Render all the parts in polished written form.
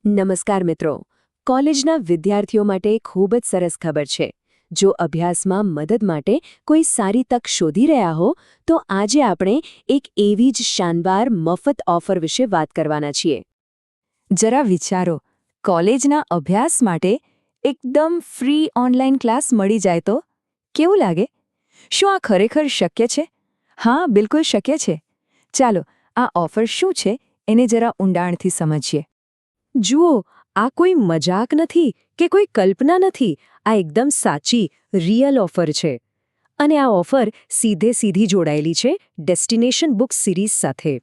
નમસ્કાર મિત્રો. કોલેજના વિદ્યાર્થીઓ માટે ખૂબ જ સરસ ખબર છે. જો અભ્યાસમાં મદદ માટે કોઈ સારી તક શોધી રહ્યા હો તો આજે આપણે એક એવી જ શાનદાર મફત ઓફર વિશે વાત કરવાના છીએ. જરા વિચારો, કોલેજના અભ્યાસ માટે એકદમ ફ્રી ઓનલાઈન ક્લાસ મળી જાય તો કેવું લાગે? શું આ ખરેખર શક્ય છે? હા, બિલકુલ શક્ય છે. ચાલો, આ ઓફર શું છે એને જરા ઊંડાણથી સમજીએ. જુઓ, આ કોઈ મજાક નથી કે કોઈ કલ્પના નથી. આ એકદમ સાચી, રિયલ ઓફર છે. અને આ ઓફર સીધી જોડાયેલી છે ડેસ્ટિનેશન બુક્સ સિરીઝ સાથે.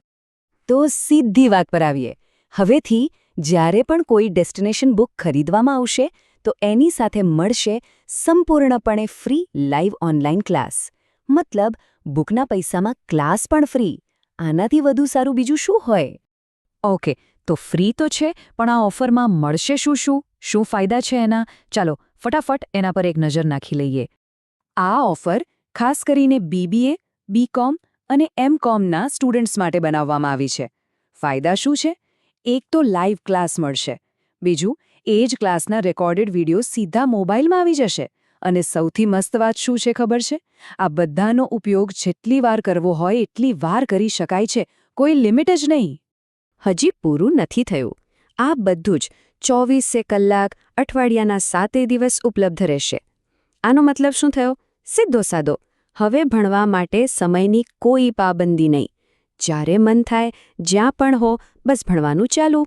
તો સીધી વાત પર આવીએ. હવેથી જ્યારે પણ કોઈ ડેસ્ટિનેશન બુક ખરીદવામાં આવશે તો એની સાથે મળશે સંપૂર્ણપણે ફ્રી લાઈવ ઓનલાઈન ક્લાસ. મતલબ બુકના પૈસામાં ક્લાસ પણ ફ્રી. આનાથી વધુ સારું બીજું શું હોય? ઓકે, તો ફ્રી તો છે, પણ આ ઓફરમાં મળશે શું ફાયદા છે એના? ચાલો ફટાફટ એના પર એક નજર નાખી લઈએ. આ ઓફર ખાસ કરીને BBA, BCom અને MComના સ્ટુડન્ટ્સ માટે બનાવવામાં આવી છે. ફાયદા શું છે? એક તો લાઈવ ક્લાસ મળશે. બીજું, એ જ ક્લાસના રેકોર્ડેડ વિડીયો સીધા મોબાઈલમાં આવી જશે. અને સૌથી મસ્ત વાત શું છે ખબર છે? આ બધાનો ઉપયોગ જેટલી વાર કરવો હોય એટલી વાર કરી શકાય છે. કોઈ લિમિટ જ નહીં. હજી પૂરું નથી થયું. આ બધું જ 24 કલાક અઠવાડિયાના 7 દિવસ ઉપલબ્ધ રહેશે. આનો મતલબ શું થયો? સીધો સાદો. હવે ભણવા માટે સમયની કોઈ પાબંદી નહીં. જ્યારે મન થાય, જ્યાં પણ હો, બસ ભણવાનું ચાલુ.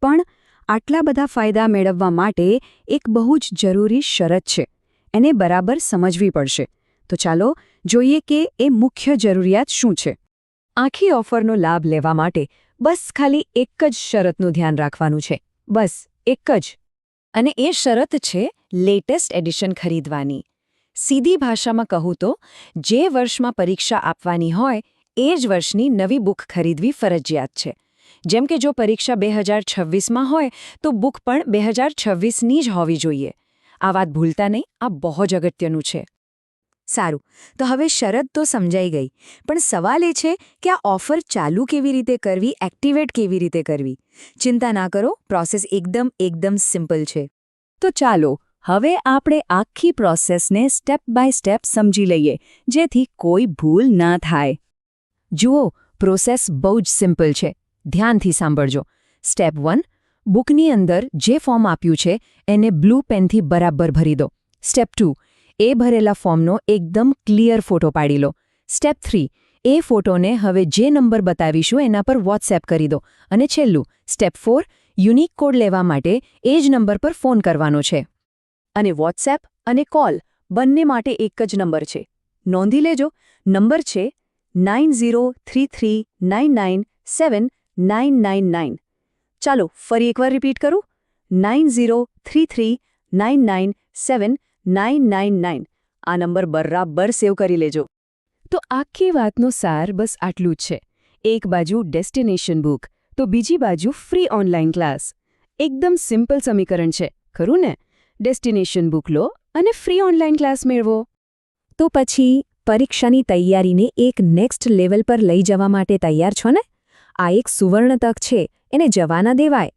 પણ આટલા બધા ફાયદા મેળવવા માટે એક બહુ જ જરૂરી શરત છે. એને બરાબર સમજવી પડશે. તો ચાલો જોઈએ કે એ મુખ્ય જરૂરિયાત શું છે. આખી ઓફરનો લાભ લેવા માટે બસ ખાલી એક જ શરતનું ધ્યાન રાખવાનું છે. બસ એક જ. અને એ શરત છે લેટેસ્ટ એડિશન ખરીદવાની. સીધી ભાષામાં કહું તો જે વર્ષમાં પરીક્ષા આપવાની હોય એ જ વર્ષની નવી બુક ખરીદવી ફરજિયાત છે. જેમ કે જો પરીક્ષા 2026માં હોય તો બુક પણ 2026ની જ હોવી જોઈએ. આ વાત ભૂલતા નહીં, આ બહુ જ અગત્યનું છે. સારું, તો હવે શરત તો સમજાઈ ગઈ, પણ સવાલ એ છે કે આ ઓફર ચાલુ કેવી રીતે કરવી, એક્ટિવેટ કેવી રીતે કરવી? ચિંતા ના કરો, પ્રોસેસ એકદમ સિમ્પલ છે. તો ચાલો હવે આપણે આખી પ્રોસેસને સ્ટેપ બાય સ્ટેપ સમજી લઈએ, જેથી કોઈ ભૂલ ના થાય. જુઓ, પ્રોસેસ બહુ જ સિમ્પલ છે. ધ્યાનથી સાંભળજો. સ્ટેપ 1, બુકની અંદર જે ફોર્મ આપ્યું છે એને બ્લુ પેનથી બરાબર ભરી દો. સ્ટેપ 2, એ ભરેલા ફોર્મનો એકદમ ક્લિયર ફોટો પાડી લો. સ્ટેપ 3, એ ફોટોને હવે જે નંબર બતાવીશું એના પર વોટ્સએપ કરી દો. અને છેલ્લું, સ્ટેપ 4, યુનિક કોડ લેવા માટે એ જ નંબર પર ફોન કરવાનો છે. અને વોટ્સએપ અને કોલ બંને માટે એક જ નંબર છે. નોંધી લેજો, નંબર છે 9033997999. ચાલો ફરી એકવાર રિપીટ કરું. 9033997999. આ નંબર બરાબર સેવ કરી લેજો. તો આખી વાતનો સાર બસ આટલું જ છે. એક બાજુ ડેસ્ટિનેશન બુક, તો બીજી બાજુ ફ્રી ઓનલાઈન ક્લાસ. એકદમ સિમ્પલ સમીકરણ છે, ખરું ને? ડેસ્ટિનેશન બુક લો અને ફ્રી ઓનલાઈન ક્લાસ મેળવો. તો પછી પરીક્ષાની તૈયારીને એક નેક્સ્ટ લેવલ પર લઈ જવા માટે તૈયાર છો ને? આ એક સુવર્ણ તક છે, એને જવા ના દેવાય.